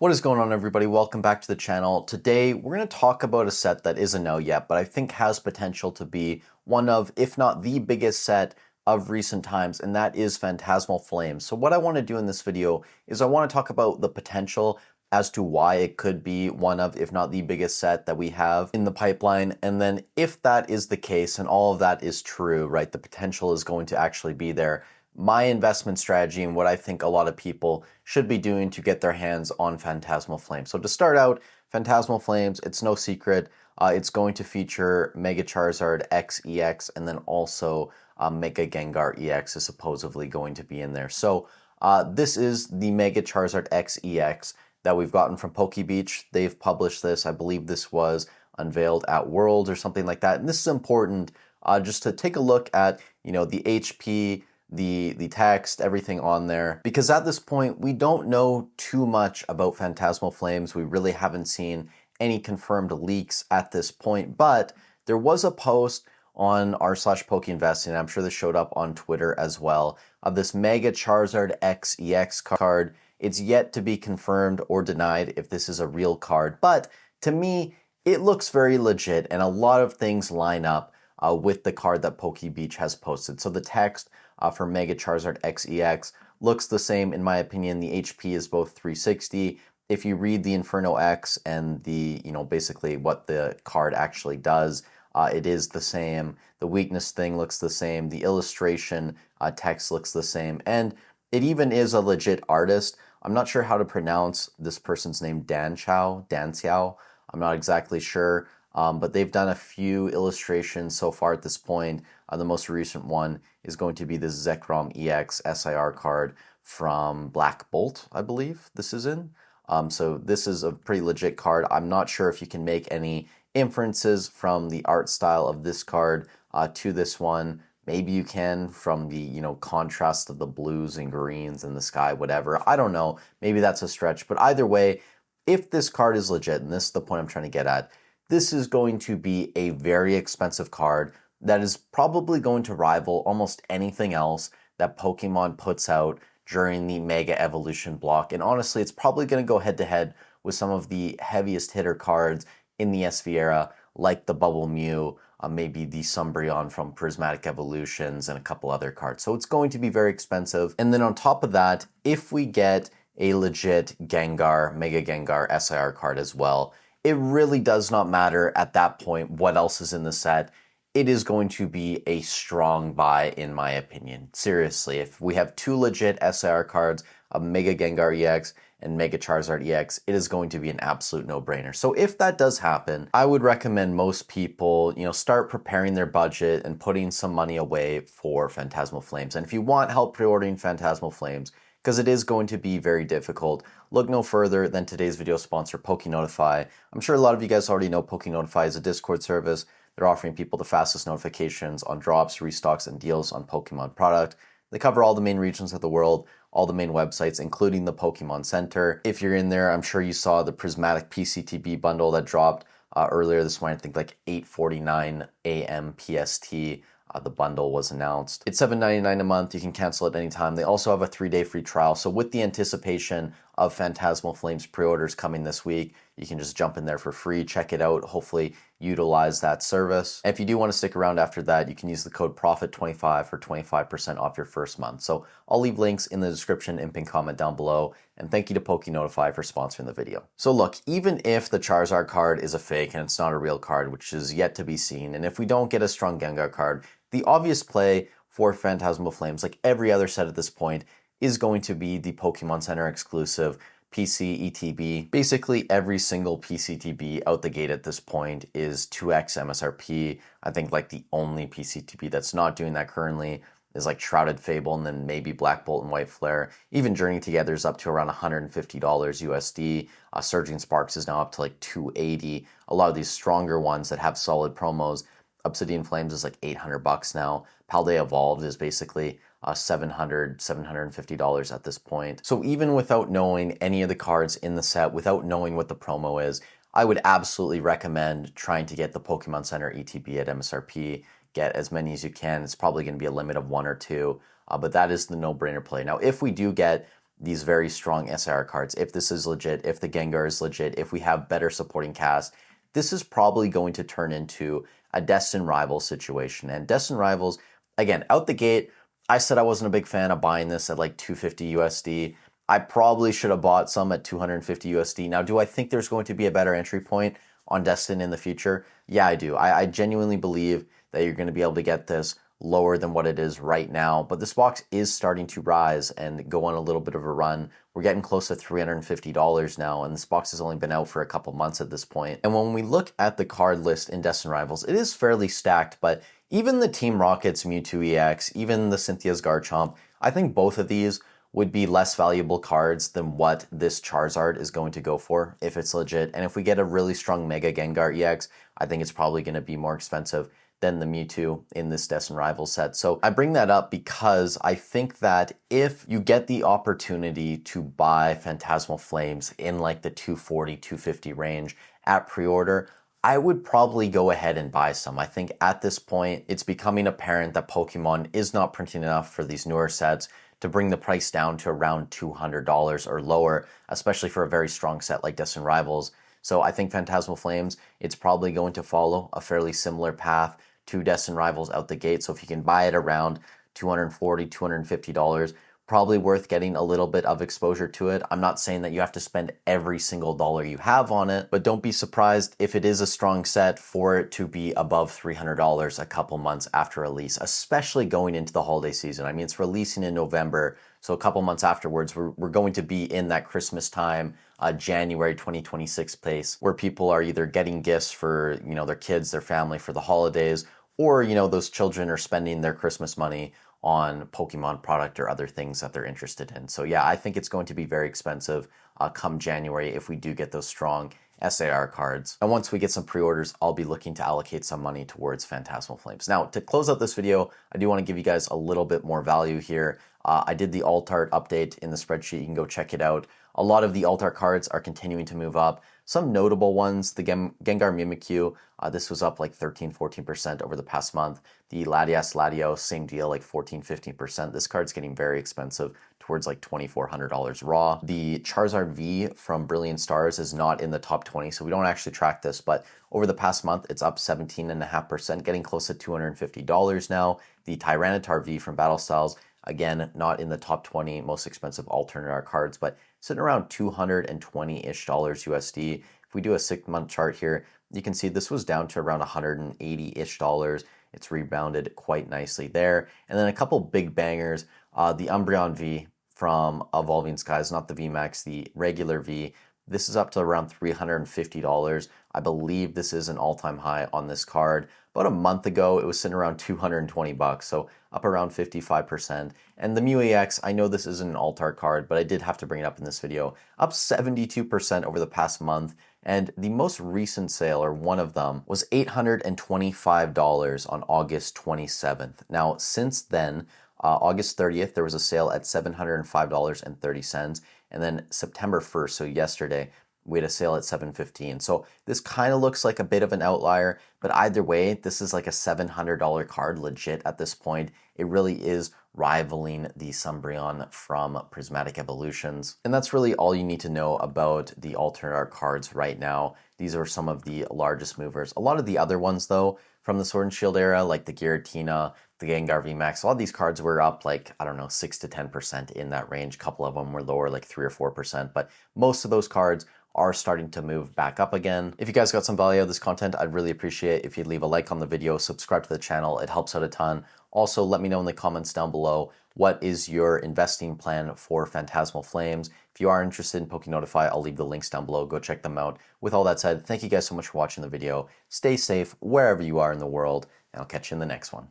What is going on, everybody? Welcome back to the channel. Today we're going to talk about a set that isn't out yet, but I think has potential to be one of, if not the biggest set of recent times, and that is Phantasmal Flames. So what I want to do in this video is I want to talk about the potential as to why it could be one of, if not the biggest set that we have in the pipeline. And then if that is the case and all of that is true, right, the potential is going to actually be there, my investment strategy and what I think a lot of people should be doing to get their hands on Phantasmal Flames. So to start out, Phantasmal Flames, it's no secret, it's going to feature Mega Charizard X EX, and then also Mega Gengar EX is supposedly going to be in there. So this is the Mega Charizard X EX that we've gotten from PokeBeach. They've published this. I believe this was unveiled at Worlds or something like that. And this is important just to take a look at, the HP, the text, everything on there, because at this point we don't know too much about Phantasmal Flames. We really haven't seen any confirmed leaks at this point, but there was a post on r/pokeinvesting, I'm sure this showed up on Twitter as well, of this Mega Charizard X EX card. It's yet to be confirmed or denied if this is a real card, but to me it looks very legit and a lot of things line up with the card that PokeBeach has posted. So the text for Mega Charizard X EX looks the same in my opinion. The HP is both 360. If you read the Inferno X and the, basically what the card actually does, it is the same. The weakness thing looks the same. The illustration text looks the same. And it even is a legit artist. I'm not sure how to pronounce this person's name, Dan Xiao. I'm not exactly sure. But they've done a few illustrations so far at this point. The most recent one is going to be this Zekrom EX SIR card from Black Bolt, I believe this is in. So this is a pretty legit card. I'm not sure if you can make any inferences from the art style of this card to this one. Maybe you can from the, contrast of the blues and greens in the sky, whatever. I don't know. Maybe that's a stretch. But either way, if this card is legit, and this is the point I'm trying to get at, this is going to be a very expensive card that is probably going to rival almost anything else that Pokemon puts out during the Mega Evolution block. And honestly, it's probably going to go head to head with some of the heaviest hitter cards in the SV era, like the Bubble Mew, maybe the Umbreon from Prismatic Evolutions, and a couple other cards. So it's going to be very expensive. And then on top of that, if we get a legit Gengar, Mega Gengar SIR card as well, it really does not matter at that point what else is in the set. It is going to be a strong buy in my opinion. Seriously, if we have two legit SIR cards, a Mega Gengar EX and Mega Charizard EX, it is going to be an absolute no-brainer. So if that does happen, I would recommend most people, start preparing their budget and putting some money away for Phantasmal Flames. And if you want help pre-ordering Phantasmal Flames, because it is going to be very difficult, look no further than today's video sponsor, PokeNotify. I'm sure a lot of you guys already know PokeNotify is a Discord service. They're offering people the fastest notifications on drops, restocks, and deals on Pokemon product. They cover all the main regions of the world, all the main websites, including the Pokemon Center. If you're in there, I'm sure you saw the Prismatic PCTB bundle that dropped earlier this morning, I think like 8:49 a.m. PST. The bundle was announced. It's $7.99 a month. You can cancel at any time. They also have a 3-day free trial. So with the anticipation of Phantasmal Flames pre-orders coming this week, you can just jump in there for free, check it out, hopefully utilize that service. And if you do want to stick around after that, you can use the code PROFIT25 for 25% off your first month. So I'll leave links in the description and pinned comment down below. And thank you to PokeNotify for sponsoring the video. So look, even if the Charizard card is a fake and it's not a real card, which is yet to be seen, and if we don't get a strong Gengar card, the obvious play for Phantasmal Flames, like every other set at this point, is going to be the Pokemon Center exclusive PC ETB. Basically, every single PCTB out the gate at this point is 2x MSRP. I think like the only PCTB that's not doing that currently is like Shrouded Fable and then maybe Black Bolt and White Flare. Even Journey Together is up to around $150 USD. Surging Sparks is now up to like $280. A lot of these stronger ones that have solid promos, Obsidian Flames is like $800 now. Paldea Evolved is basically $750 at this point. So even without knowing any of the cards in the set, without knowing what the promo is, I would absolutely recommend trying to get the Pokemon Center ETB at MSRP. Get as many as you can. It's probably going to be a limit of 1 or 2, but that is the no-brainer play. Now, if we do get these very strong SIR cards, if this is legit, if the Gengar is legit, if we have better supporting cast, this is probably going to turn into a Destined Rivals situation. And Destined Rivals, again, out the gate, I said I wasn't a big fan of buying this at like 250 USD. I probably should have bought some at 250 USD. Now, do I think there's going to be a better entry point on Destin in the future? Yeah, I do. I genuinely believe that you're going to be able to get this lower than what it is right now, but this box is starting to rise and go on a little bit of a run. We're getting close to $350 now, and this box has only been out for a couple months at this point. And when we look at the card list in Destined Rivals, it is fairly stacked, but even the Team Rocket's Mewtwo EX, even the Cynthia's Garchomp, I think both of these would be less valuable cards than what this Charizard is going to go for if it's legit. And if we get a really strong Mega Gengar EX, I think it's probably going to be more expensive than the Mewtwo in this Destined Rivals set. So I bring that up because I think that if you get the opportunity to buy Phantasmal Flames in like the 240, 250 range at pre-order, I would probably go ahead and buy some. I think at this point, it's becoming apparent that Pokemon is not printing enough for these newer sets to bring the price down to around $200 or lower, especially for a very strong set like Destined Rivals. So I think Phantasmal Flames, it's probably going to follow a fairly similar path to Destined Rivals out the gate. So if you can buy it around $240, $250, probably worth getting a little bit of exposure to it. I'm not saying that you have to spend every single dollar you have on it, but don't be surprised if it is a strong set for it to be above $300 a couple months after release, especially going into the holiday season. I mean, it's releasing in November, so a couple months afterwards, we're going to be in that Christmas time, January 2026 pace, where people are either getting gifts for, their kids, their family for the holidays, or, those children are spending their Christmas money on Pokemon product or other things that they're interested in. So yeah, I think it's going to be very expensive come January if we do get those strong SAR cards. And once we get some pre-orders, I'll be looking to allocate some money towards Phantasmal Flames. Now, to close out this video, I do want to give you guys a little bit more value here. I did the alt art update in the spreadsheet. You can go check it out. A lot of the alt art cards are continuing to move up. Some notable ones, the Gengar Mimikyu, this was up like 13-14% over the past month. The Latias Latios, same deal, like 14-15%. This card's getting very expensive, towards like $2,400 raw. The Charizard V from Brilliant Stars is not in the top 20, so we don't actually track this, but over the past month, it's up 17.5%, getting close to $250 now. The Tyranitar V from Battle Styles, again, not in the top 20 most expensive alternate art cards, but sitting around $220-ish USD. If we do a 6-month chart here, you can see this was down to around $180-ish. It's rebounded quite nicely there. And then a couple big bangers, the Umbreon V from Evolving Skies, not the VMAX, the regular V. This is up to around $350. I believe this is an all-time high on this card. About a month ago, it was sitting around 220 bucks, so up around 55%. And the Mew EX, I know this isn't an alt-art card, but I did have to bring it up in this video, up 72% over the past month. And the most recent sale, or one of them, was $825 on August 27th. Now, since then, August 30th, there was a sale at $705.30. And then September 1st, so yesterday, we had a sale at $715. So this kind of looks like a bit of an outlier, but either way, this is like a $700 card legit at this point. It really is rivaling the Umbreon from Prismatic Evolutions. And that's really all you need to know about the alternate art cards right now. These are some of the largest movers. A lot of the other ones, though, from the Sword and Shield era, like the Giratina, the Gengar VMAX, a lot of these cards were up like, 6 to 10% in that range. A couple of them were lower, like 3 or 4%, but most of those cards are starting to move back up again. If you guys got some value out of this content, I'd really appreciate if you'd leave a like on the video, subscribe to the channel, it helps out a ton. Also, let me know in the comments down below, what is your investing plan for Phantasmal Flames? If you are interested in PokeNotify, I'll leave the links down below, go check them out. With all that said, thank you guys so much for watching the video. Stay safe wherever you are in the world, and I'll catch you in the next one.